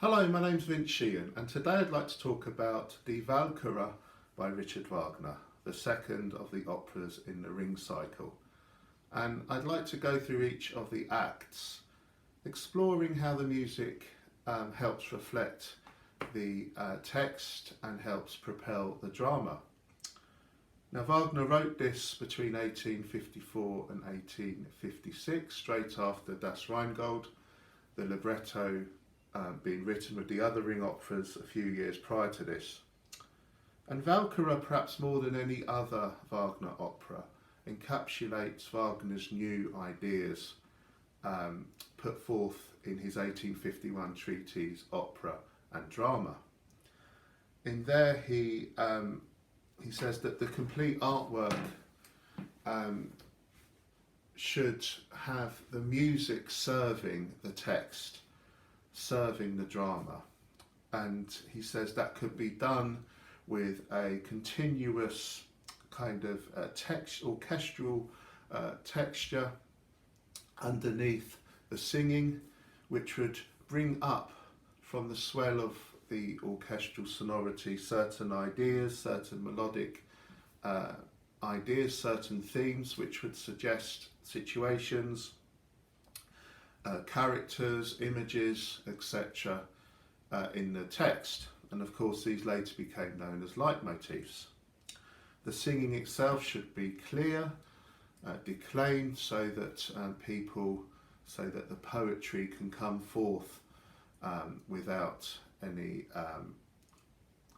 Hello, my name's Vince Sheehan, and today I'd like to talk about Die Walküre by Richard Wagner, the second of the operas in the Ring cycle. And I'd like to go through each of the acts, exploring how the music helps reflect the text and helps propel the drama. Now, Wagner wrote this between 1854 and 1856, straight after Das Rheingold, the libretto being written with the other Ring operas a few years prior to this. And Walküre, perhaps more than any other Wagner opera, encapsulates Wagner's new ideas put forth in his 1851 treatise Opera and Drama. In there he says that the complete artwork should have the music serving the text, serving the drama, and he says that could be done with a continuous kind of orchestral texture underneath the singing, which would bring up from the swell of the orchestral sonority certain ideas, certain melodic ideas, certain themes which would suggest situations, characters, images, etc. In the text. And of course these later became known as leitmotifs. The singing itself should be clear, declaimed, so that the poetry can come forth without any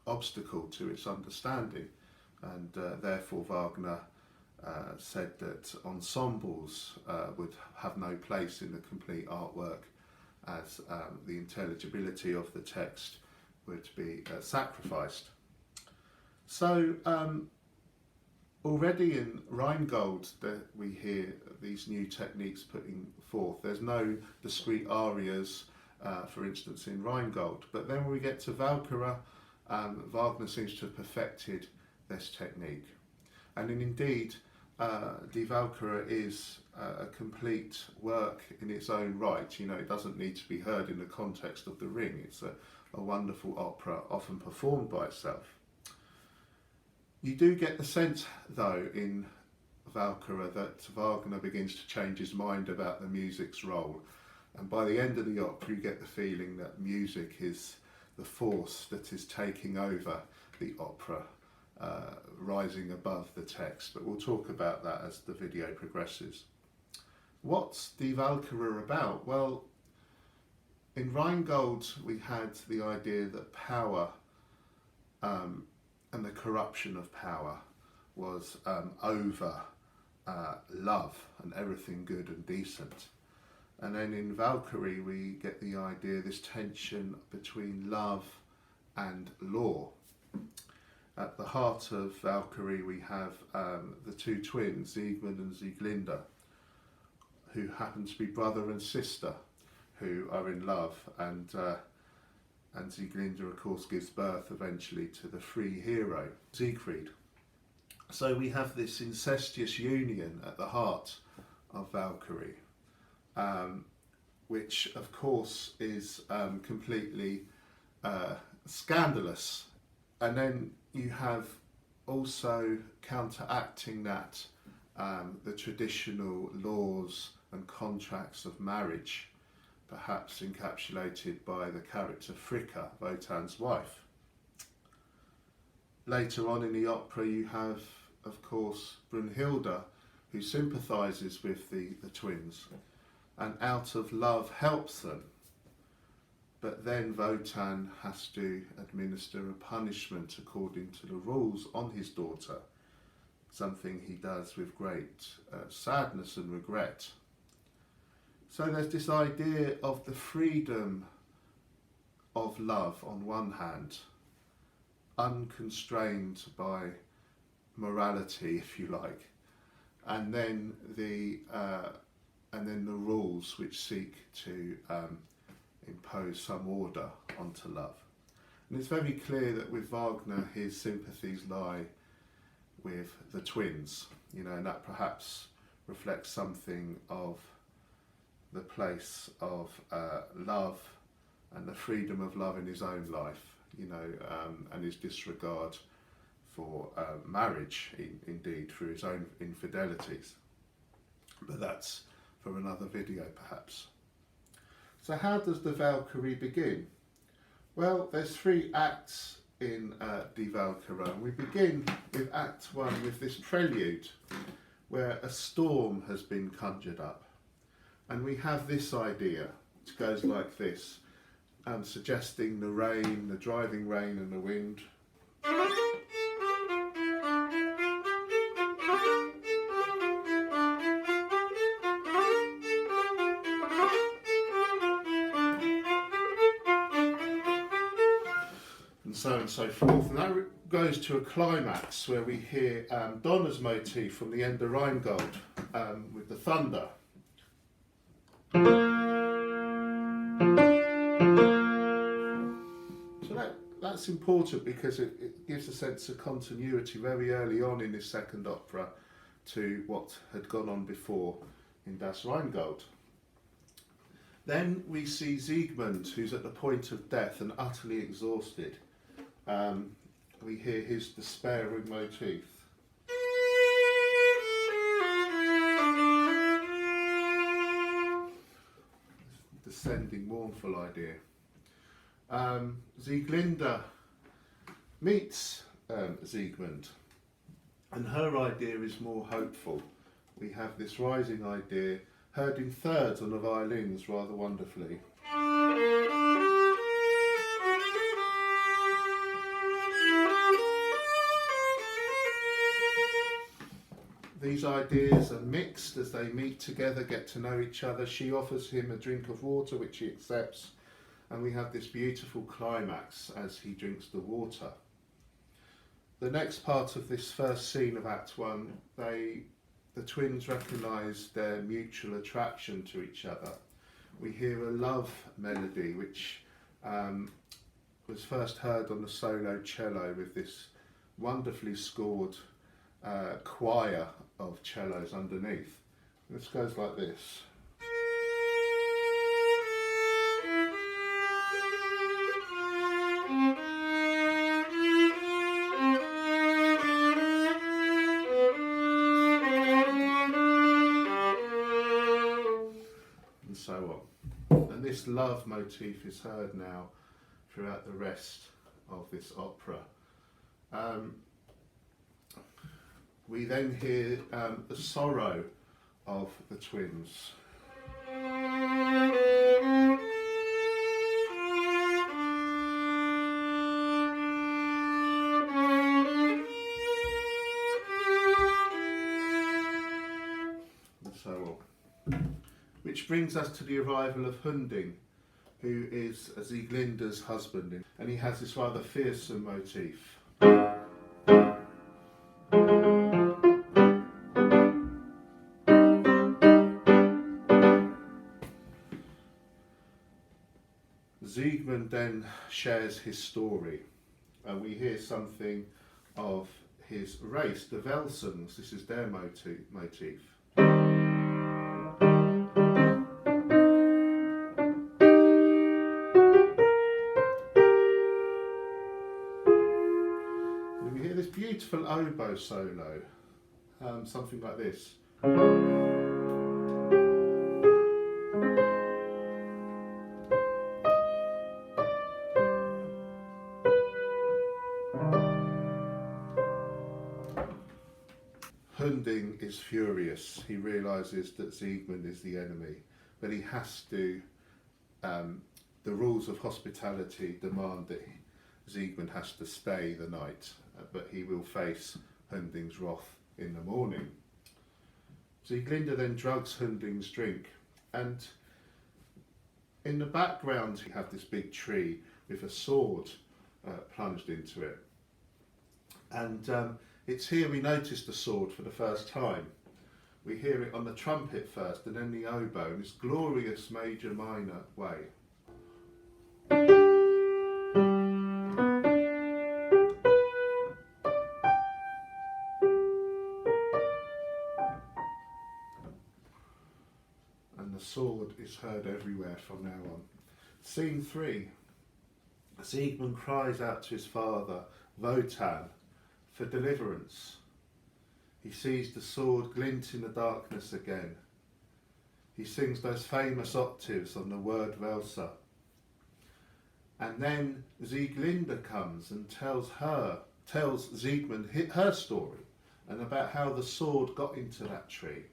obstacle to its understanding. And therefore Wagner said that ensembles would have no place in the complete artwork, as the intelligibility of the text would be sacrificed. So already in Rheingold we hear these new techniques putting forth. There's no discrete arias, for instance, in Rheingold, but then when we get to Walküre, Wagner seems to have perfected this technique. And indeed, Die Walküre is a complete work in its own right. You know, it doesn't need to be heard in the context of the Ring. It's a wonderful opera, often performed by itself. You do get the sense, though, in Walküre that Wagner begins to change his mind about the music's role. And by the end of the opera, you get the feeling that music is the force that is taking over the opera, rising above the text, but we'll talk about that as the video progresses. What's Die Walküre about? Well, in Rheingold we had the idea that power and the corruption of power was over love and everything good and decent. And then in Walküre we get the idea, this tension between love and law. At the heart of Walküre we have the two twins, Siegmund and Sieglinde, who happen to be brother and sister, who are in love, and Sieglinde of course gives birth eventually to the free hero, Siegfried. So we have this incestuous union at the heart of Walküre, which of course is completely scandalous. And then you have also counteracting that the traditional laws and contracts of marriage, perhaps encapsulated by the character Fricka, Wotan's wife. Later on in the opera you have, of course, Brunhilde, who sympathises with the twins and out of love helps them. But then Wotan has to administer a punishment according to the rules on his daughter, something he does with great sadness and regret. So there's this idea of the freedom of love on one hand, unconstrained by morality, if you like, and then the rules which seek to impose some order onto love. And it's very clear that with Wagner his sympathies lie with the twins, you know, and that perhaps reflects something of the place of love and the freedom of love in his own life, and his disregard for marriage, indeed, through his own infidelities. But that's for another video, perhaps. So how does the Walküre begin? Well, there's 3 acts in Die Walküre, and we begin with Act 1 with this prelude, where a storm has been conjured up. And we have this idea, which goes like this, suggesting the rain, the driving rain and the wind. And so forth. And that goes to a climax where we hear Donner's motif from the end of Rheingold with the thunder. So that's important because it gives a sense of continuity very early on in this second opera to what had gone on before in Das Rheingold. Then we see Siegmund, who's at the point of death and utterly exhausted. We hear his despairing motif. Descending, mournful idea. Sieglinde meets Siegmund, and her idea is more hopeful. We have this rising idea, heard in thirds on the violins rather wonderfully. These ideas are mixed as they meet together, get to know each other. She offers him a drink of water, which he accepts, and we have this beautiful climax as he drinks the water. The next part of this first scene of Act 1, the twins recognise their mutual attraction to each other. We hear a love melody, which was first heard on the solo cello with this wonderfully scored choir of cellos underneath. This goes like this. And so on. And this love motif is heard now throughout the rest of this opera. We then hear the sorrow of the twins. And so on. Which brings us to the arrival of Hunding, who is Sieglinde's husband, and he has this rather fearsome motif. Siegmund then shares his story, and we hear something of his race, the Welsens. This is their motif. And we hear this beautiful oboe solo, something like this. Hunding is furious. He realises that Siegmund is the enemy, but he has to, the rules of hospitality demand that Siegmund has to stay the night, but he will face Hunding's wrath in the morning. Sieglinde then drugs Hunding's drink, and in the background you have this big tree with a sword plunged into it. And it's here we notice the sword for the first time. We hear it on the trumpet first and then the oboe in this glorious major minor way. And the sword is heard everywhere from now on. Scene 3. Siegmund cries out to his father, Wotan, for deliverance. He sees the sword glint in the darkness again. He sings those famous octaves on the word Velsa. And then Sieglinde comes and tells Siegmund her story and about how the sword got into that tree.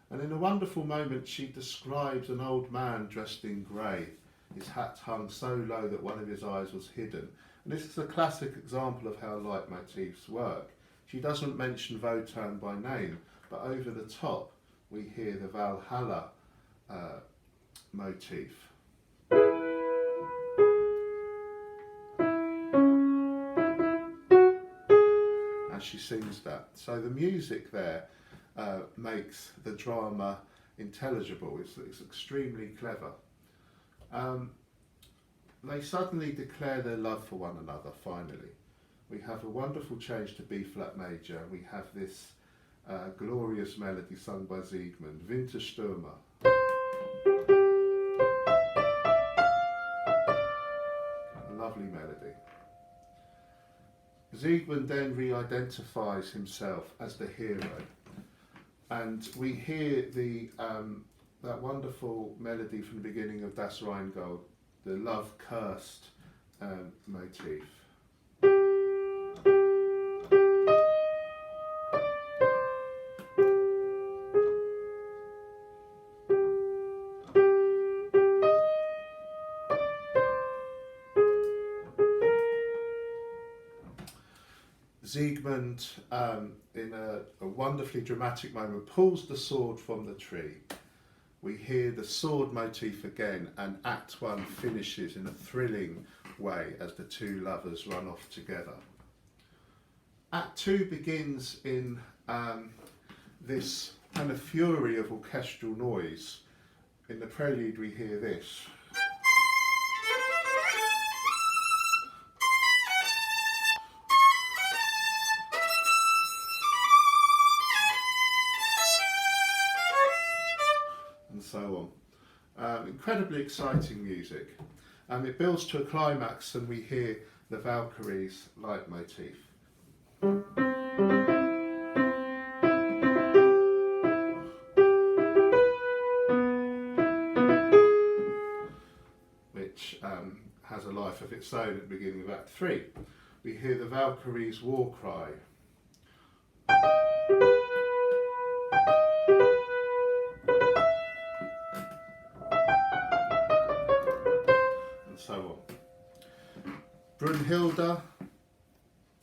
And in a wonderful moment she describes an old man dressed in grey, his hat hung so low that one of his eyes was hidden. And this is a classic example of how leitmotifs work. She doesn't mention Wotan by name, but over the top we hear the Valhalla motif. And she sings that. So the music there makes the drama intelligible. It's extremely clever. They suddenly declare their love for one another, finally. We have a wonderful change to B-flat major. We have this glorious melody sung by Siegmund, Winterstürmer. A lovely melody. Siegmund then re-identifies himself as the hero. And we hear that wonderful melody from the beginning of Das Rheingold, the love cursed motif. Siegmund, in a wonderfully dramatic moment, pulls the sword from the tree. We hear the sword motif again, and Act 1 finishes in a thrilling way as the two lovers run off together. Act 2 begins in this kind of fury of orchestral noise. In the prelude we hear this. So on. Incredibly exciting music. It builds to a climax and we hear the Valkyrie's leitmotif. Which has a life of its own at the beginning of Act 3. We hear the Valkyrie's war cry. So on. Brunhilde,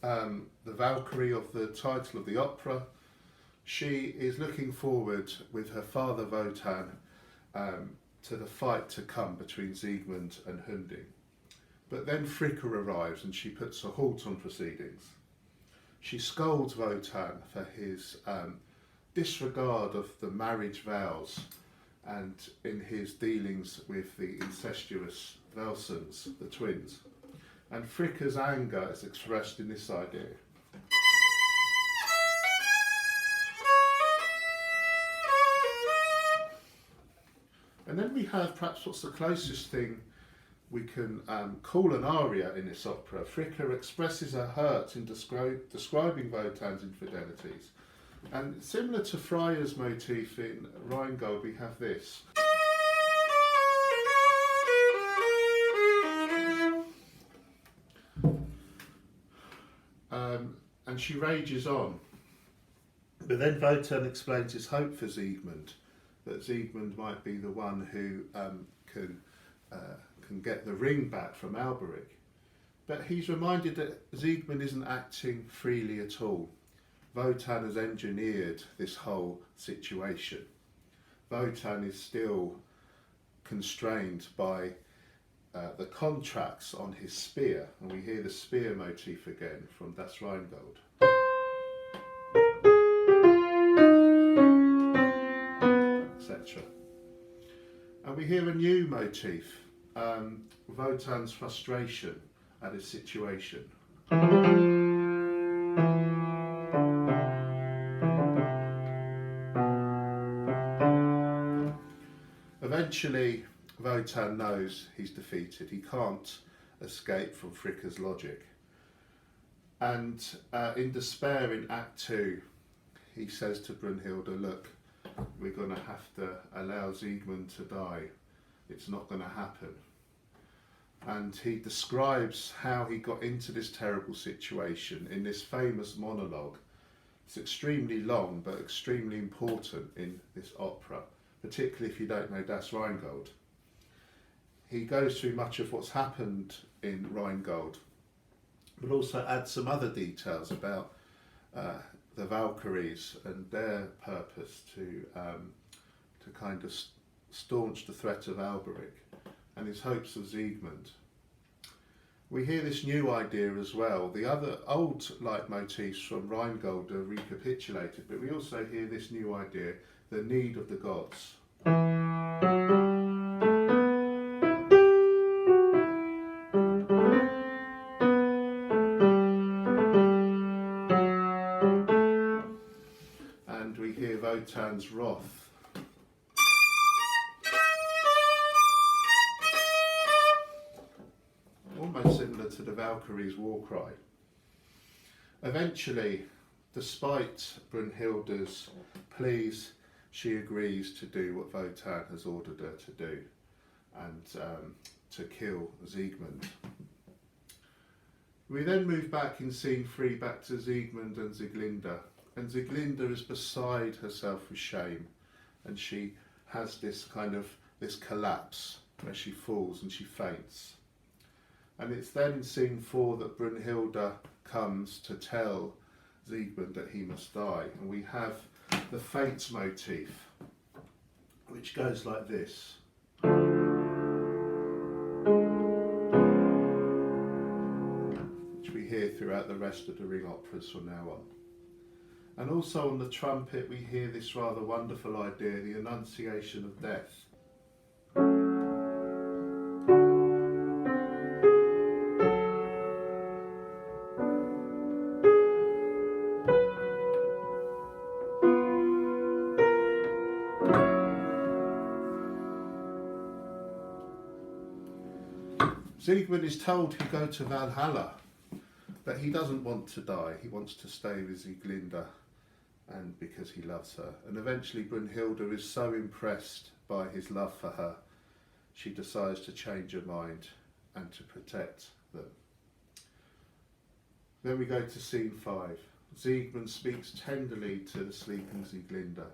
the Valkyrie of the title of the opera, she is looking forward with her father Wotan to the fight to come between Siegmund and Hunding. But then Fricka arrives and she puts a halt on proceedings. She scolds Wotan for his disregard of the marriage vows and in his dealings with the incestuous Velsons, the twins. And Fricka's anger is expressed in this idea. And then we have perhaps what's the closest thing we can call an aria in this opera. Fricka expresses her hurt in describing Wotan's infidelities. And similar to Freya's motif in Rheingold, we have this. And she rages on. But then Wotan explains his hope for Siegmund, that Siegmund might be the one who can get the ring back from Alberic. But he's reminded that Siegmund isn't acting freely at all. Wotan has engineered this whole situation. Wotan is still constrained by the contracts on his spear, and we hear the spear motif again from Das Rheingold. Etc. And we hear a new motif, Wotan's frustration at his situation. Eventually, Wotan knows he's defeated. He can't escape from Fricka's logic. And in despair, in Act 2, he says to Brunhilde, look, we're going to have to allow Siegmund to die. It's not going to happen. And he describes how he got into this terrible situation in this famous monologue. It's extremely long, but extremely important in this opera, particularly if you don't know Das Rheingold. He goes through much of what's happened in Rheingold, but also adds some other details about the Valkyries and their purpose to kind of staunch the threat of Alberic and his hopes of Siegmund. We hear this new idea as well. The other old leitmotifs from Rheingold are recapitulated, but we also hear this new idea, the need of the gods. And we hear Wotan's wrath. Almost similar to the Valkyrie's war cry. Eventually, despite Brunhilde's pleas, she agrees to do what Wotan has ordered her to do, and to kill Siegmund. We then move back in scene 3 back to Siegmund and Sieglinde, and Sieglinde is beside herself with shame, and she has this collapse where she falls and she faints. And it's then in scene 4 that Brunhilde comes to tell Siegmund that he must die. And we have the faint motif, which goes like this. Which we hear throughout the rest of the Ring operas from now on. And also on the trumpet we hear this rather wonderful idea, the Annunciation of Death. Siegmund is told to go to Valhalla, but he doesn't want to die. He wants to stay with Sieglinde, and because he loves her. And eventually Brunhilde is so impressed by his love for her, she decides to change her mind and to protect them. Then we go to scene 5. Siegmund speaks tenderly to the sleeping Sieglinde,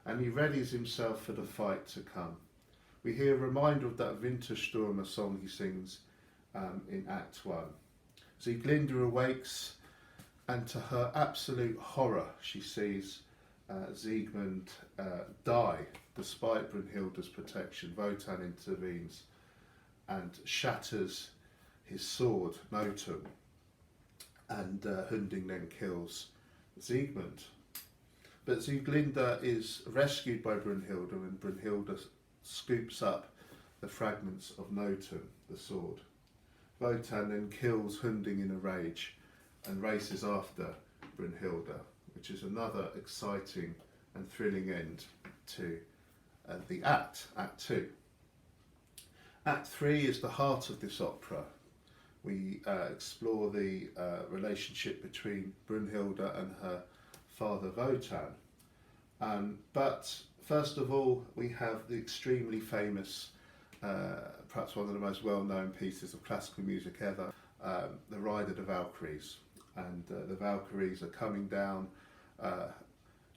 and he readies himself for the fight to come. We hear a reminder of that Wintersturm song he sings in Act 1. Sieglinde awakes, and to her absolute horror she sees Siegmund die despite Brunhilde's protection. Wotan intervenes and shatters his sword, Notum, and Hunding then kills Siegmund. But Sieglinde is rescued by Brunhilde, and Brunhilde scoops up the fragments of Notum, the sword. Wotan then kills Hunding in a rage and races after Brunhilde, which is another exciting and thrilling end to the Act 2. Act 3 is the heart of this opera. We explore the relationship between Brunhilde and her father Wotan. But first of all, we have the extremely famous, perhaps one of the most well-known pieces of classical music ever, the Ride of the Valkyries. And the Valkyries are coming down,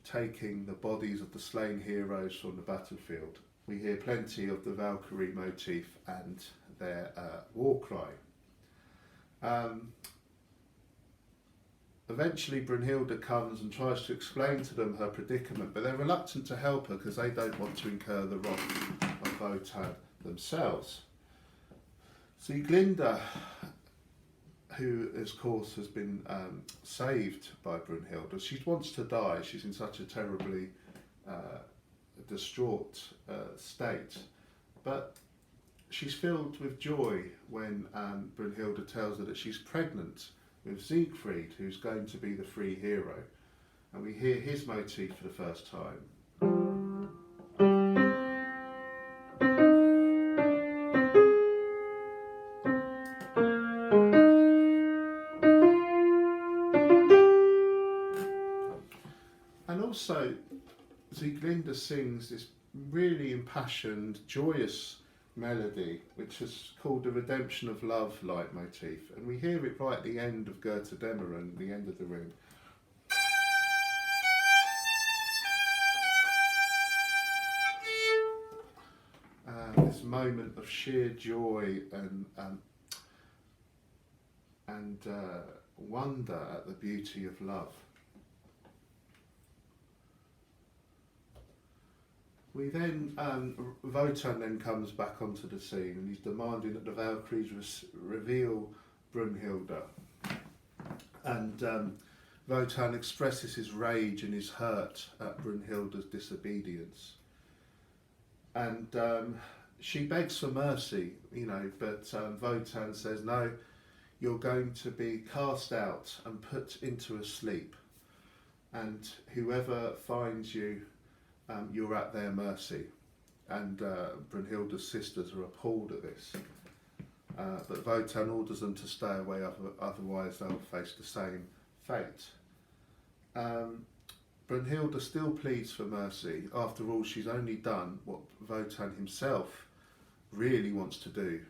taking the bodies of the slain heroes from the battlefield. We hear plenty of the Valkyrie motif and their war cry. Eventually Brunhilde comes and tries to explain to them her predicament, but they're reluctant to help her because they don't want to incur the wrath of Wotan themselves. Sieglinde, who of course has been saved by Brunhilde, she wants to die. She's in such a terribly distraught state, but she's filled with joy when Brunhilde tells her that she's pregnant with Siegfried, who's going to be the free hero. And we hear his motif for the first time. Sieglinde sings this really impassioned, joyous melody, which is called the Redemption of Love leitmotif, and we hear it right at the end of Götterdämmerung, the end of the ring. This moment of sheer joy and wonder at the beauty of love. We then, Wotan then comes back onto the scene, and he's demanding that the Valkyries reveal Brunhilde. And Wotan expresses his rage and his hurt at Brunhilde's disobedience. And she begs for mercy, you know, but Wotan says, no, you're going to be cast out and put into a sleep. And whoever finds you, you're at their mercy. And Brunhilde's sisters are appalled at this. But Wotan orders them to stay away, otherwise they'll face the same fate. Brunhilde still pleads for mercy. After all, she's only done what Wotan himself really wants to do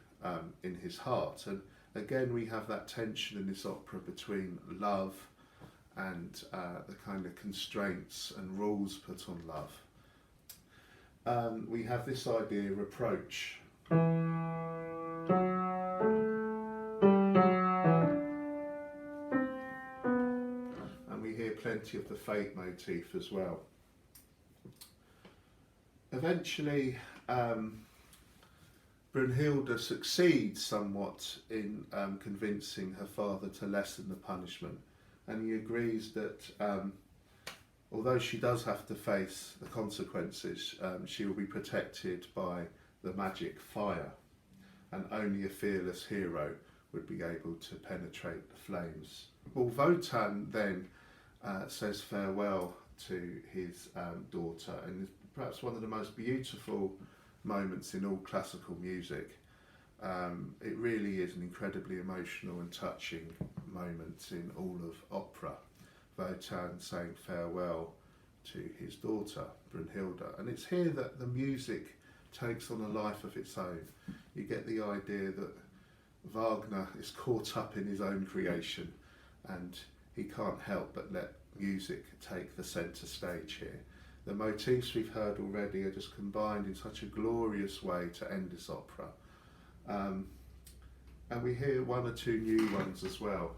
in his heart. And again, we have that tension in this opera between love and the kind of constraints and rules put on love. We have this idea of reproach. And we hear plenty of the fate motif as well. Eventually, Brunhilde succeeds somewhat in convincing her father to lessen the punishment, and he agrees that although she does have to face the consequences, she will be protected by the magic fire, and only a fearless hero would be able to penetrate the flames. Well, Wotan then says farewell to his daughter, and it's perhaps one of the most beautiful moments in all classical music. It really is an incredibly emotional and touching moment in all of opera. Wotan saying farewell to his daughter Brunhilde, and it's here that the music takes on a life of its own. You get the idea that Wagner is caught up in his own creation, and he can't help but let music take the centre stage here. The motifs we've heard already are just combined in such a glorious way to end this opera. And we hear one or two new ones as well.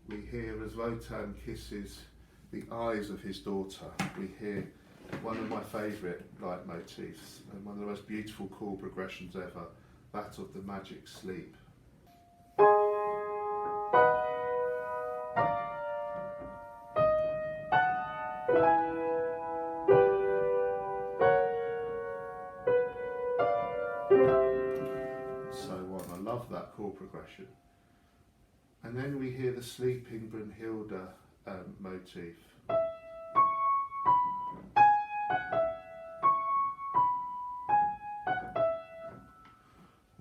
We hear as Wotan kisses the eyes of his daughter, we hear one of my favourite leitmotifs and one of the most beautiful chord progressions ever, that of the magic sleep. So on, I love that chord progression. And then we hear the sleeping Brunhilde motif.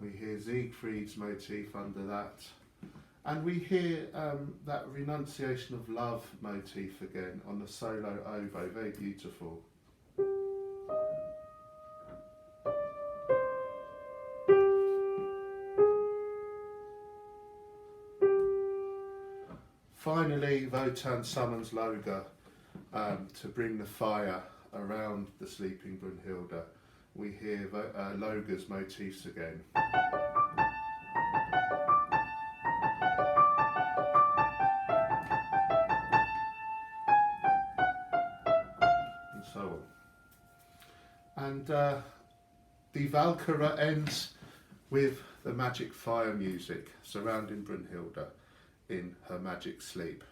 We hear Siegfried's motif under that. And we hear that renunciation of love motif again on the solo oboe, very beautiful. Finally, Wotan summons Loge to bring the fire around the sleeping Brunhilde. We hear Loge's motifs again. And so on. And Die Walküre ends with the magic fire music surrounding Brunhilde in her magic sleep.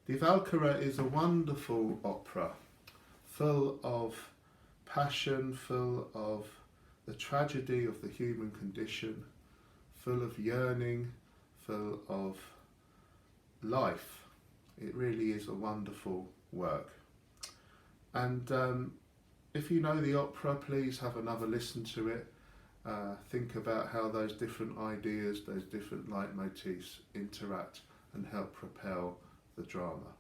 Die Walküre is a wonderful opera, full of passion, full of the tragedy of the human condition, full of yearning, full of life. It really is a wonderful work. And if you know the opera, please have another listen to it. Think about how those different ideas, those different leitmotifs interact and help propel the drama.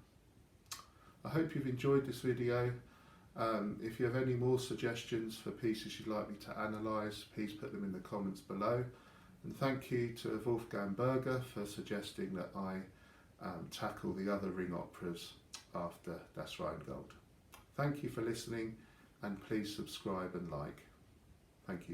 I hope you've enjoyed this video. If you have any more suggestions for pieces you'd like me to analyse, please put them in the comments below. And thank you to Wolfgang Berger for suggesting that I tackle the other ring operas after Das Rheingold. Thank you for listening, and please subscribe and like. Thank you.